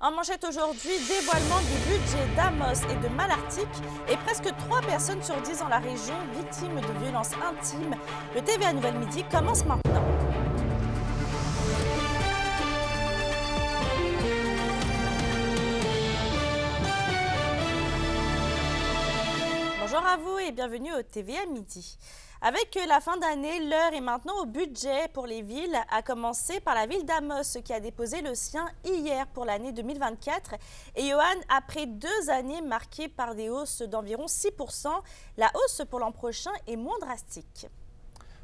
En manchette aujourd'hui, dévoilement du budget d'Amos et de Malartic et presque 3 personnes sur 10 dans la région victimes de violences intimes. Le TVA Nouvelle Midi commence maintenant. Bonjour à vous et bienvenue au TVA Midi. Avec la fin d'année, l'heure est maintenant au budget pour les villes, à commencer par la ville d'Amos qui a déposé le sien hier pour l'année 2024. Et Johan, après 2 années marquées par des hausses d'environ 6%, la hausse pour l'an prochain est moins drastique.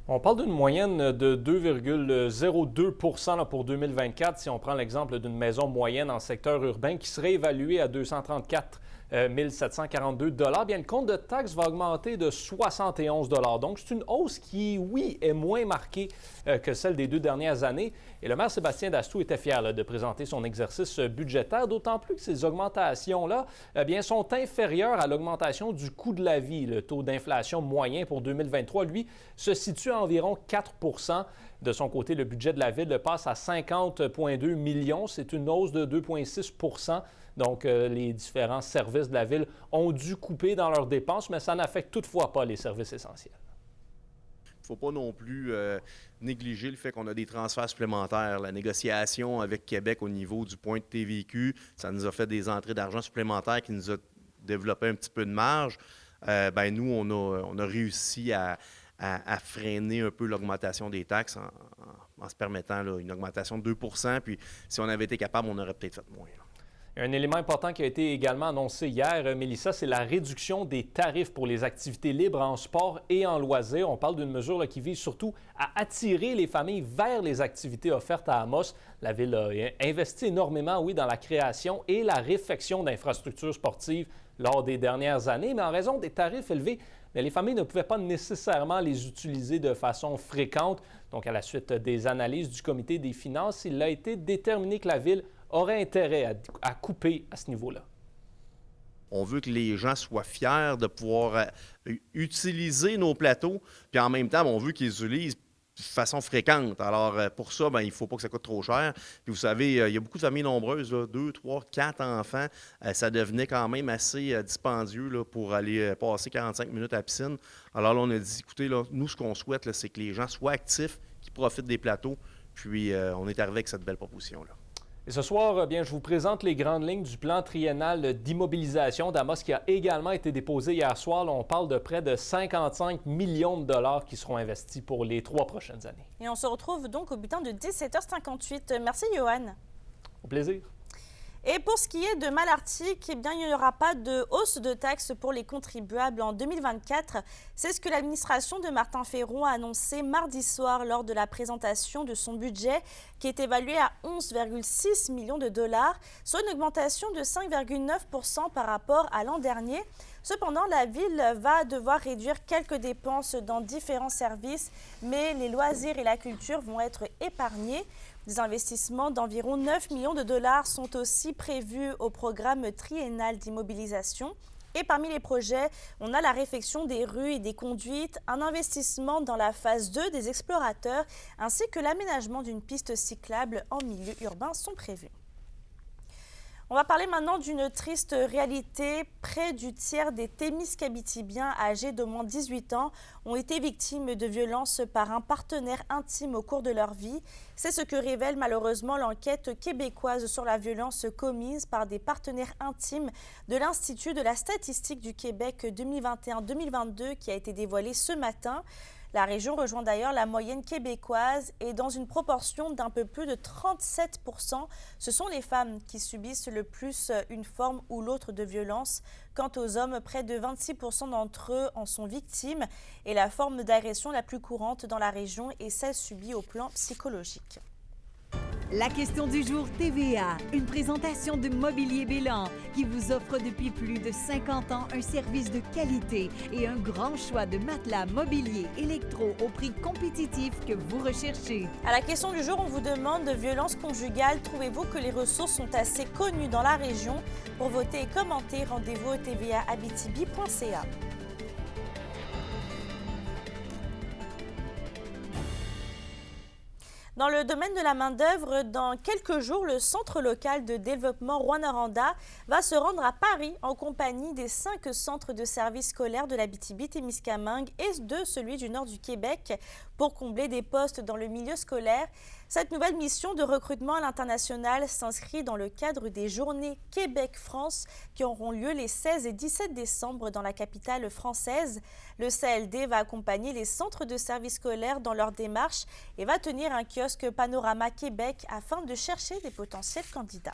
On parle d'une moyenne de 2,02 % pour 2024 si on prend l'exemple d'une maison moyenne en secteur urbain qui serait évaluée à 234 742 $. Bien, le compte de taxes va augmenter de 71 $. Donc, c'est une hausse qui, oui, est moins marquée que celle des 2 dernières années. Et le maire Sébastien Dastou était fier de présenter son exercice budgétaire, d'autant plus que ces augmentations-là sont inférieures à l'augmentation du coût de la vie. Le taux d'inflation moyen pour 2023, lui, se situe à environ 4 %. De son côté, le budget de la ville passe à 50,2 millions. C'est une hausse de 2,6 %. Donc, les différents services de la ville ont dû couper dans leurs dépenses, mais ça n'affecte toutefois pas les services essentiels. Il ne faut pas non plus négliger le fait qu'on a des transferts supplémentaires. La négociation avec Québec au niveau du point de TVQ, ça nous a fait des entrées d'argent supplémentaires qui nous a développé un petit peu de marge. Nous, on a réussi à freiner un peu l'augmentation des taxes en se permettant une augmentation de 2 %. Puis si on avait été capable, on aurait peut-être fait moins. Un élément important qui a été également annoncé hier, Mélissa, c'est la réduction des tarifs pour les activités libres en sport et en loisirs. On parle d'une mesure qui vise surtout à attirer les familles vers les activités offertes à Amos. La ville a investi énormément, oui, dans la création et la réfection d'infrastructures sportives lors des dernières années, mais en raison des tarifs élevés, les familles ne pouvaient pas nécessairement les utiliser de façon fréquente. Donc, à la suite des analyses du comité des finances, il a été déterminé que la ville aurait intérêt à couper à ce niveau-là. On veut que les gens soient fiers de pouvoir utiliser nos plateaux, puis en même temps, on veut qu'ils les utilisent de façon fréquente. Alors, pour ça, il ne faut pas que ça coûte trop cher. Puis vous savez, il y a beaucoup de familles nombreuses, 2, 3, 4 enfants. Ça devenait quand même assez dispendieux pour aller passer 45 minutes à la piscine. Alors là, on a dit, écoutez, nous, ce qu'on souhaite, c'est que les gens soient actifs, qu'ils profitent des plateaux. Puis, on est arrivé avec cette belle proposition-là. Et ce soir, je vous présente les grandes lignes du plan triennal d'immobilisation d'Amos qui a également été déposé hier soir. Là, on parle de près de 55 millions de $, qui seront investis pour les 3 prochaines années. Et on se retrouve donc au bulletin de 17h58. Merci, Johan. Au plaisir. Et pour ce qui est de Malartic, il n'y aura pas de hausse de taxes pour les contribuables en 2024. C'est ce que l'administration de Martin Ferron a annoncé mardi soir lors de la présentation de son budget qui est évalué à 11,6 millions de $, soit une augmentation de 5,9 % par rapport à l'an dernier. Cependant, la ville va devoir réduire quelques dépenses dans différents services, mais les loisirs et la culture vont être épargnés. Des investissements d'environ 9 millions de $ sont aussi prévus au programme triennal d'immobilisation. Et parmi les projets, on a la réfection des rues et des conduites, un investissement dans la phase 2 des explorateurs, ainsi que l'aménagement d'une piste cyclable en milieu urbain sont prévus. On va parler maintenant d'une triste réalité. Près du tiers des Témiscabitibiens âgés d'au moins 18 ans ont été victimes de violences par un partenaire intime au cours de leur vie. C'est ce que révèle malheureusement l'enquête québécoise sur la violence commise par des partenaires intimes de l'Institut de la statistique du Québec 2021-2022 qui a été dévoilée ce matin. La région rejoint d'ailleurs la moyenne québécoise et dans une proportion d'un peu plus de 37 %, ce sont les femmes qui subissent le plus une forme ou l'autre de violence. Quant aux hommes, près de 26 % d'entre eux en sont victimes et la forme d'agression la plus courante dans la région est celle subie au plan psychologique. La question du jour TVA, une présentation de Mobilier Bélan qui vous offre depuis plus de 50 ans un service de qualité et un grand choix de matelas mobilier électro au prix compétitif que vous recherchez. À la question du jour, on vous demande de violence conjugale. Trouvez-vous que les ressources sont assez connues dans la région? Pour voter et commenter, rendez-vous au tvaabitibi.ca. Dans le domaine de la main-d'œuvre, dans quelques jours, le Centre local de développement Rouyn-Noranda va se rendre à Paris en compagnie des 5 centres de services scolaires de l'Abitibi-Témiscamingue et de celui du nord du Québec pour combler des postes dans le milieu scolaire. Cette nouvelle mission de recrutement à l'international s'inscrit dans le cadre des Journées Québec-France qui auront lieu les 16 et 17 décembre dans la capitale française. Le CLD va accompagner les centres de services scolaires dans leur démarche et va tenir un kiosque Panorama Québec afin de chercher des potentiels candidats.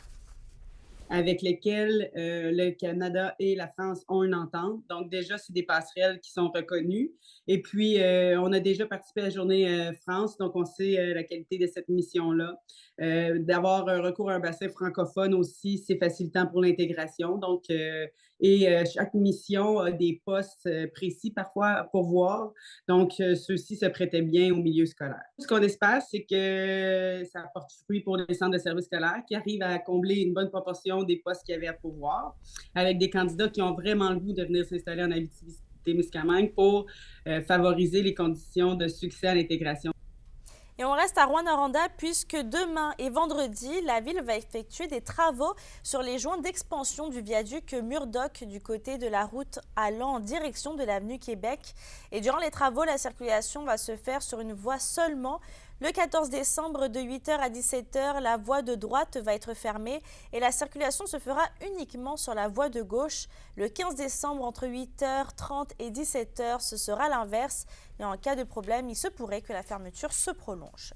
Avec lesquels le Canada et la France ont une entente. Donc déjà, c'est des passerelles qui sont reconnues. Et puis, on a déjà participé à la Journée France, donc on sait la qualité de cette mission-là. D'avoir un recours à un bassin francophone aussi, c'est facilitant pour l'intégration. Donc, chaque mission a des postes précis parfois pour voir. Donc, ceux-ci se prêtaient bien au milieu scolaire. Ce qu'on espère, c'est que ça apporte fruit pour les centres de services scolaires qui arrivent à combler une bonne proportion des postes qu'il y avait à pourvoir, avec des candidats qui ont vraiment le goût de venir s'installer en Abitibi-Témiscamingue pour favoriser les conditions de succès à l'intégration. Et on reste à Rouyn-Noranda puisque demain et vendredi, la ville va effectuer des travaux sur les joints d'expansion du viaduc Murdoch du côté de la route allant en direction de l'avenue Québec. Et durant les travaux, la circulation va se faire sur une voie seulement. Le 14 décembre de 8h à 17h, la voie de droite va être fermée et la circulation se fera uniquement sur la voie de gauche. Le 15 décembre, entre 8h30 et 17h, ce sera l'inverse. Et en cas de problème, il se pourrait que la fermeture se prolonge.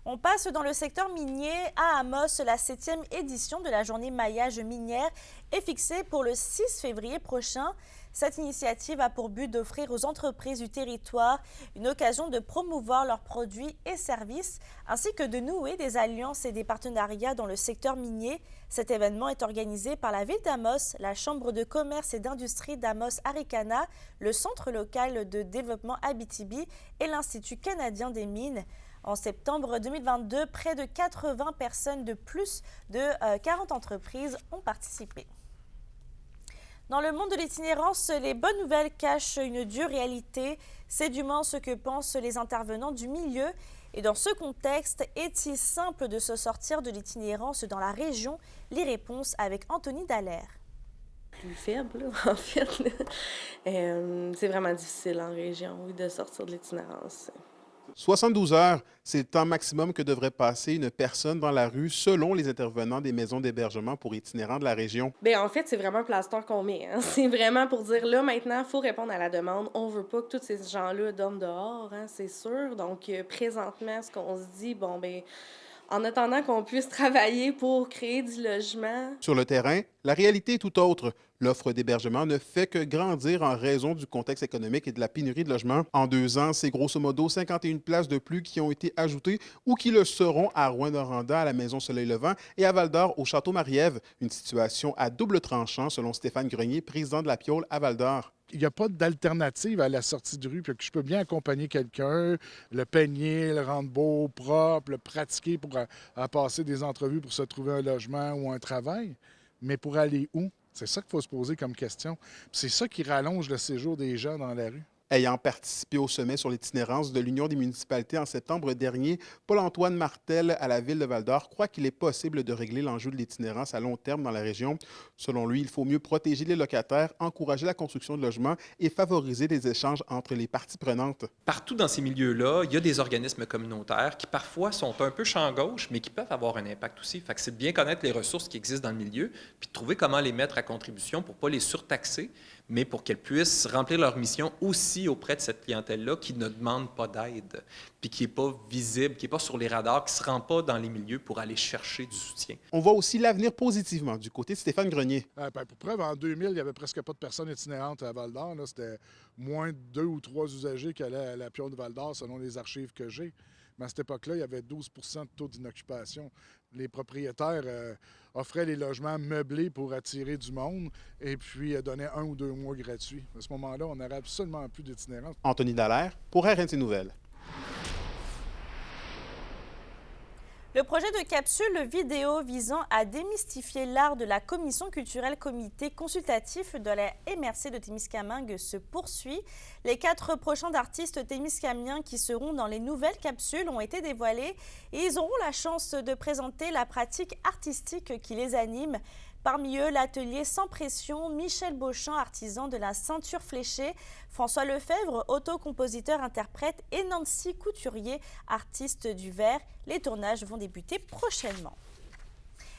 On passe dans le secteur minier à Amos. La 7e édition de la journée maillage minière est fixée pour le 6 février prochain. Cette initiative a pour but d'offrir aux entreprises du territoire une occasion de promouvoir leurs produits et services, ainsi que de nouer des alliances et des partenariats dans le secteur minier. Cet événement est organisé par la ville d'Amos, la Chambre de commerce et d'industrie d'Amos-Aricana, le Centre local de développement Abitibi et l'Institut canadien des mines. En septembre 2022, près de 80 personnes de plus de 40 entreprises ont participé. Dans le monde de l'itinérance, les bonnes nouvelles cachent une dure réalité. C'est du moins ce que pensent les intervenants du milieu. Et dans ce contexte, est-il simple de se sortir de l'itinérance dans la région? Les réponses avec Anthony Dallaire. Plus faible, là, en fait. C'est vraiment difficile en région, oui, de sortir de l'itinérance. 72 heures, c'est le temps maximum que devrait passer une personne dans la rue selon les intervenants des maisons d'hébergement pour itinérants de la région. Bien, en fait, c'est vraiment un plaster qu'on met. Hein. C'est vraiment pour dire, là, maintenant, il faut répondre à la demande. On veut pas que tous ces gens-là dorment dehors, hein, c'est sûr. Donc, présentement, ce qu'on se dit, bon, bien, en attendant qu'on puisse travailler pour créer du logement. Sur le terrain, la réalité est tout autre. L'offre d'hébergement ne fait que grandir en raison du contexte économique et de la pénurie de logements. En 2 ans, c'est grosso modo 51 places de plus qui ont été ajoutées ou qui le seront à Rouyn-Noranda, à la Maison Soleil-Levant et à Val-d'Or, au Château Marie-Ève. Une situation à double tranchant, selon Stéphane Grenier, président de la Piole à Val-d'Or. Il n'y a pas d'alternative à la sortie de rue. Puis que je peux bien accompagner quelqu'un, le peigner, le rendre beau, propre, le pratiquer pour à passer des entrevues pour se trouver un logement ou un travail. Mais pour aller où? C'est ça qu'il faut se poser comme question. Puis c'est ça qui rallonge le séjour des gens dans la rue. Ayant participé au sommet sur l'itinérance de l'Union des municipalités en septembre dernier, Paul-Antoine Martel, à la ville de Val-d'Or, croit qu'il est possible de régler l'enjeu de l'itinérance à long terme dans la région. Selon lui, il faut mieux protéger les locataires, encourager la construction de logements et favoriser les échanges entre les parties prenantes. Partout dans ces milieux-là, il y a des organismes communautaires qui parfois sont un peu champ gauche, mais qui peuvent avoir un impact aussi. Fait que c'est de bien connaître les ressources qui existent dans le milieu, puis de trouver comment les mettre à contribution pour ne pas les surtaxer, mais pour qu'elles puissent remplir leur mission aussi auprès de cette clientèle-là qui ne demande pas d'aide, puis qui n'est pas visible, qui n'est pas sur les radars, qui ne se rend pas dans les milieux pour aller chercher du soutien. On voit aussi l'avenir positivement du côté de Stéphane Grenier. Pour preuve, en 2000, il n'y avait presque pas de personnes itinérantes à Val-d'Or. C'était moins de 2 ou 3 usagers qui allaient à la Piole de Val-d'Or, selon les archives que j'ai. Mais à cette époque-là, il y avait 12 de taux d'inoccupation. Les propriétaires offraient les logements meublés pour attirer du monde et puis donnaient 1 ou 2 mois gratuits. À ce moment-là, on n'aurait absolument plus d'itinérance. Anthony Dallaire pour RNC Nouvelles. Le projet de capsule vidéo visant à démystifier l'art de la commission culturelle comité consultatif de la MRC de Témiscamingue se poursuit. Les 4 prochains artistes témiscamiens qui seront dans les nouvelles capsules ont été dévoilés et ils auront la chance de présenter la pratique artistique qui les anime. Parmi eux, l'atelier Sans Pression, Michel Beauchamp, artisan de la ceinture fléchée, François Lefebvre, auto-compositeur-interprète et Nancy Couturier, artiste du verre. Les tournages vont débuter prochainement.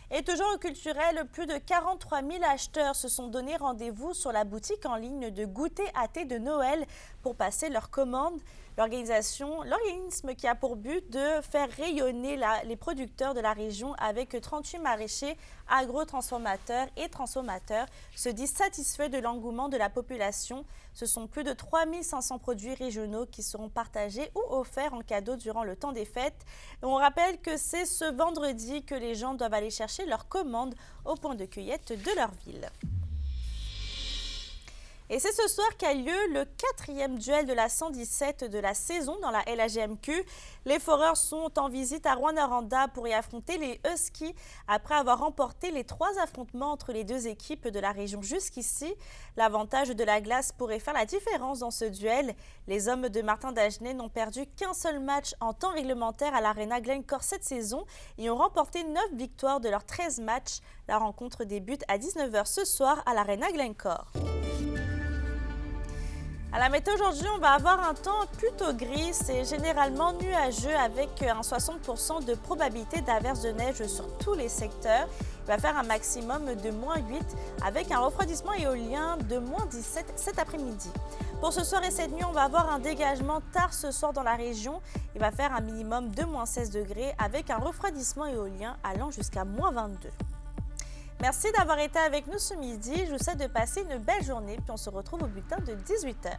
Et toujours au culturel, plus de 43 000 acheteurs se sont donné rendez-vous sur la boutique en ligne de goûter à thé de Noël pour passer leurs commandes. L'organisme qui a pour but de faire rayonner les producteurs de la région avec 38 maraîchers, agrotransformateurs et transformateurs se dit satisfait de l'engouement de la population. Ce sont plus de 3 500 produits régionaux qui seront partagés ou offerts en cadeau durant le temps des fêtes. Et on rappelle que c'est ce vendredi que les gens doivent aller chercher leurs commandes au point de cueillette de leur ville. Et c'est ce soir qu'a lieu le 4e duel de la 117 de la saison dans la LHGMQ. Les Foreurs sont en visite à Rouyn-Noranda pour y affronter les Huskies après avoir remporté les 3 affrontements entre les 2 équipes de la région jusqu'ici. L'avantage de la glace pourrait faire la différence dans ce duel. Les hommes de Martin Dagenet n'ont perdu qu'un seul match en temps réglementaire à l'Arena Glencore cette saison et ont remporté 9 victoires de leurs 13 matchs. La rencontre débute à 19h ce soir à l'Arena Glencore. À la météo aujourd'hui, on va avoir un temps plutôt gris. C'est généralement nuageux avec un 60% de probabilité d'averse de neige sur tous les secteurs. Il va faire un maximum de -8 avec un refroidissement éolien de -17 cet après-midi. Pour ce soir et cette nuit, on va avoir un dégagement tard ce soir dans la région. Il va faire un minimum de -16 degrés avec un refroidissement éolien allant jusqu'à -22. Merci d'avoir été avec nous ce midi. Je vous souhaite de passer une belle journée, puis on se retrouve au bulletin de 18h.